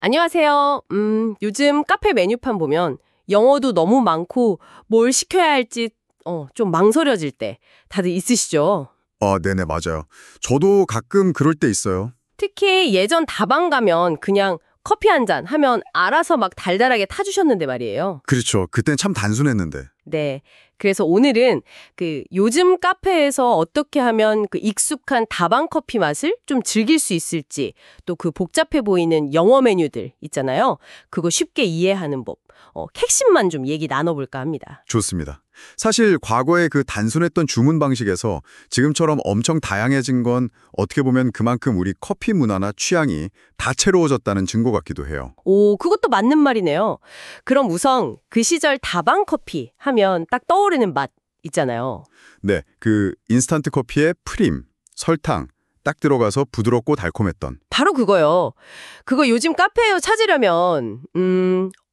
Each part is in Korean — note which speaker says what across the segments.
Speaker 1: 안녕하세요. 요즘 카페 메뉴판 보면 영어도 너무 많고 뭘 시켜야 할지 좀 망설여질 때 다들 있으시죠?
Speaker 2: 네네, 맞아요. 저도 가끔 그럴 때 있어요.
Speaker 1: 특히 예전 다방 가면 그냥 커피 한 잔 하면 알아서 막 달달하게 타주셨는데 말이에요.
Speaker 2: 그렇죠. 그땐 참 단순했는데.
Speaker 1: 네. 그래서 오늘은 요즘 카페에서 어떻게 하면 그 익숙한 다방 커피 맛을 좀 즐길 수 있을지, 또 그 복잡해 보이는 영어 메뉴들 있잖아요. 그거 쉽게 이해하는 법, 핵심만 좀 얘기 나눠볼까 합니다.
Speaker 2: 좋습니다. 사실 과거의 그 단순했던 주문 방식에서 지금처럼 엄청 다양해진 건 어떻게 보면 그만큼 우리 커피 문화나 취향이 다채로워졌다는 증거 같기도 해요.
Speaker 1: 오, 그것도 맞는 말이네요. 그럼 우선 그 시절 다방 커피 하면 딱 떠오르는 맛 있잖아요.
Speaker 2: 네, 그 인스턴트 커피에 프림, 설탕 딱 들어가서 부드럽고 달콤했던.
Speaker 1: 바로 그거요. 그거 요즘 카페에서 찾으려면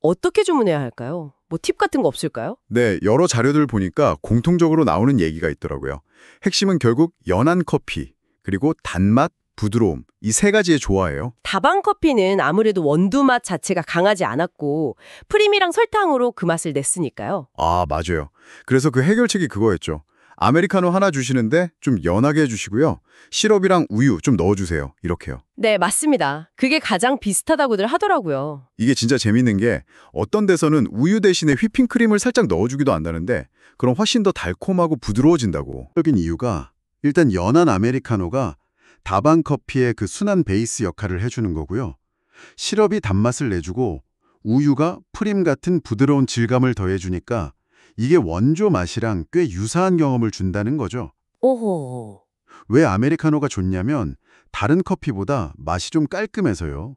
Speaker 1: 어떻게 주문해야 할까요? 뭐 팁 같은 거 없을까요?
Speaker 2: 네, 여러 자료들 보니까 공통적으로 나오는 얘기가 있더라고요. 핵심은 결국 연한 커피, 그리고 단맛, 부드러움 이 세 가지의 조화예요.
Speaker 1: 다방 커피는 아무래도 원두 맛 자체가 강하지 않았고 프림이랑 설탕으로 그 맛을 냈으니까요.
Speaker 2: 아, 맞아요. 그래서 그 해결책이 그거였죠. 아메리카노 하나 주시는데 좀 연하게 해주시고요. 시럽이랑 우유 좀 넣어주세요. 이렇게요.
Speaker 1: 네, 맞습니다. 그게 가장 비슷하다고들 하더라고요.
Speaker 2: 이게 진짜 재밌는 게 어떤 데서는 우유 대신에 휘핑크림을 살짝 넣어주기도 한다는데 그럼 훨씬 더 달콤하고 부드러워진다고. 적인 이유가 일단 연한 아메리카노가 다방 커피의 그 순한 베이스 역할을 해주는 거고요. 시럽이 단맛을 내주고 우유가 프림 같은 부드러운 질감을 더해주니까 이게 원조 맛이랑 꽤 유사한 경험을 준다는 거죠.
Speaker 1: 오호.
Speaker 2: 왜 아메리카노가 좋냐면 다른 커피보다 맛이 좀 깔끔해서요.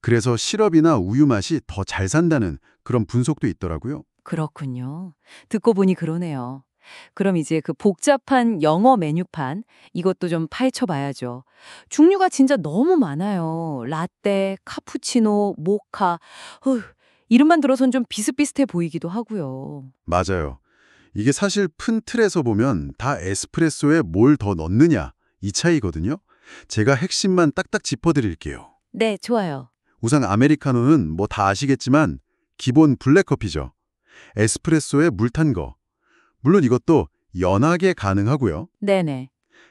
Speaker 2: 그래서 시럽이나 우유 맛이 더 잘 산다는 그런 분석도 있더라고요.
Speaker 3: 그렇군요. 듣고 보니 그러네요. 그럼 이제 그 복잡한 영어 메뉴판, 이것도 좀 파헤쳐 봐야죠. 종류가 진짜 너무 많아요. 라떼, 카푸치노, 모카. 이름만 들어선 좀 비슷비슷해 보이기도 하고요.
Speaker 2: 맞아요. 이게 사실 큰 틀에서 보면 다 에스프레소에 뭘 더 넣느냐 이 차이거든요. 제가 핵심만 딱딱 짚어드릴게요.
Speaker 3: 네, 좋아요.
Speaker 2: 우선 아메리카노는 뭐 다 아시겠지만 기본 블랙커피죠. 에스프레소에 물 탄 거. 물론 이것도 연하게 가능하고요.
Speaker 3: 네네.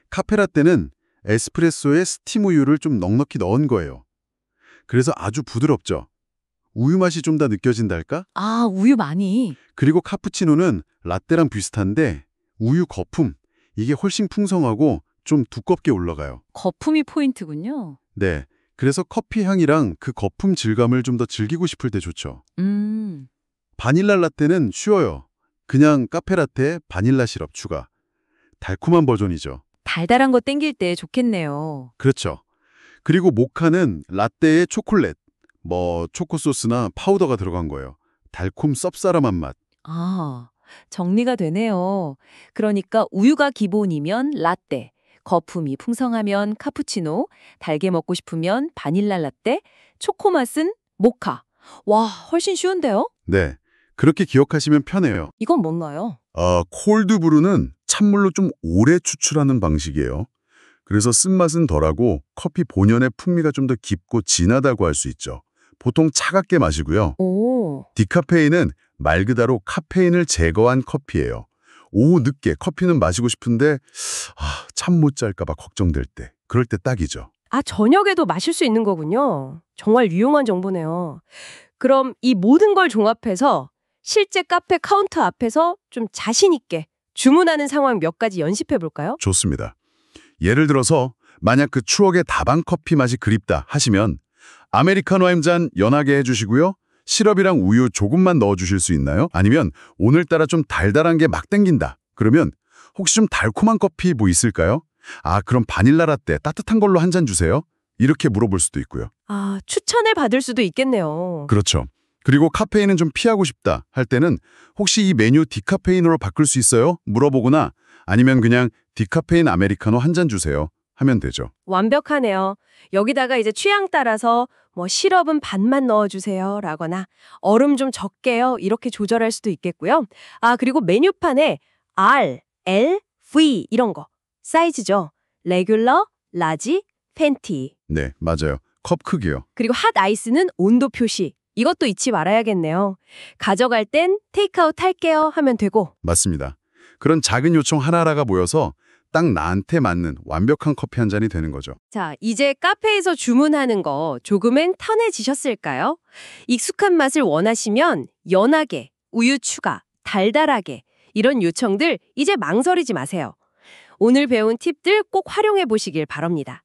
Speaker 2: 카페라떼는 에스프레소에 스팀 우유를 좀 넉넉히 넣은 거예요. 그래서 아주 부드럽죠. 우유 맛이 좀 더 느껴진달까?
Speaker 3: 아, 우유 많이.
Speaker 2: 그리고 카푸치노는 라떼랑 비슷한데 우유 거품, 이게 훨씬 풍성하고 좀 두껍게 올라가요.
Speaker 3: 거품이 포인트군요.
Speaker 2: 네, 그래서 커피 향이랑 그 거품 질감을 좀 더 즐기고 싶을 때 좋죠.
Speaker 3: 음.
Speaker 2: 바닐라 라떼는 쉬워요. 그냥 카페라떼에 바닐라 시럽 추가. 달콤한 버전이죠.
Speaker 3: 달달한 거 땡길 때 좋겠네요.
Speaker 2: 그렇죠. 그리고 모카는 라떼에 초콜릿, 뭐 초코소스나 파우더가 들어간 거예요. 달콤 쌉싸름한 맛.
Speaker 3: 아, 정리가 되네요. 그러니까 우유가 기본이면 라떼, 거품이 풍성하면 카푸치노, 달게 먹고 싶으면 바닐라 라떼, 초코 맛은 모카. 와, 훨씬 쉬운데요?
Speaker 2: 네, 그렇게 기억하시면 편해요.
Speaker 3: 이건 뭔가요?
Speaker 2: 콜드브루는 찬물로 좀 오래 추출하는 방식이에요. 그래서 쓴맛은 덜하고 커피 본연의 풍미가 좀 더 깊고 진하다고 할 수 있죠. 보통 차갑게 마시고요.
Speaker 3: 오,
Speaker 2: 디카페인은 말 그대로 카페인을 제거한 커피예요. 오후 늦게 커피는 마시고 싶은데 잠 못 잘까 봐 걱정될 때. 그럴 때 딱이죠.
Speaker 1: 아, 저녁에도 마실 수 있는 거군요. 정말 유용한 정보네요. 그럼 이 모든 걸 종합해서 실제 카페 카운터 앞에서 좀 자신 있게 주문하는 상황 몇 가지 연습해 볼까요?
Speaker 2: 좋습니다. 예를 들어서 만약 그 추억의 다방 커피 맛이 그립다 하시면 아메리카노 한 잔 연하게 해주시고요. 시럽이랑 우유 조금만 넣어주실 수 있나요? 아니면 오늘따라 좀 달달한 게 막 땡긴다. 그러면 혹시 좀 달콤한 커피 뭐 있을까요? 그럼 바닐라 라떼 따뜻한 걸로 한 잔 주세요. 이렇게 물어볼 수도 있고요.
Speaker 1: 아, 추천을 받을 수도 있겠네요.
Speaker 2: 그렇죠. 그리고 카페인은 좀 피하고 싶다 할 때는 혹시 이 메뉴 디카페인으로 바꿀 수 있어요? 물어보거나 아니면 그냥 디카페인 아메리카노 한 잔 주세요 하면 되죠.
Speaker 1: 완벽하네요. 여기다가 이제 취향 따라서 뭐 시럽은 반만 넣어주세요 라거나 얼음 좀 적게요 이렇게 조절할 수도 있겠고요. 아, 그리고 메뉴판에 R, L, V 이런 거 사이즈죠. 레귤러, 라지, 팬티.
Speaker 2: 네, 맞아요. 컵 크기요.
Speaker 1: 그리고 핫 아이스는 온도 표시. 이것도 잊지 말아야겠네요. 가져갈 땐 테이크아웃 할게요 하면 되고.
Speaker 2: 맞습니다. 그런 작은 요청 하나하나가 모여서 딱 나한테 맞는 완벽한 커피 한 잔이 되는 거죠.
Speaker 1: 자, 이제 카페에서 주문하는 거 조금은 편해지셨을까요? 익숙한 맛을 원하시면 연하게, 우유 추가, 달달하게 이런 요청들 이제 망설이지 마세요. 오늘 배운 팁들 꼭 활용해 보시길 바랍니다.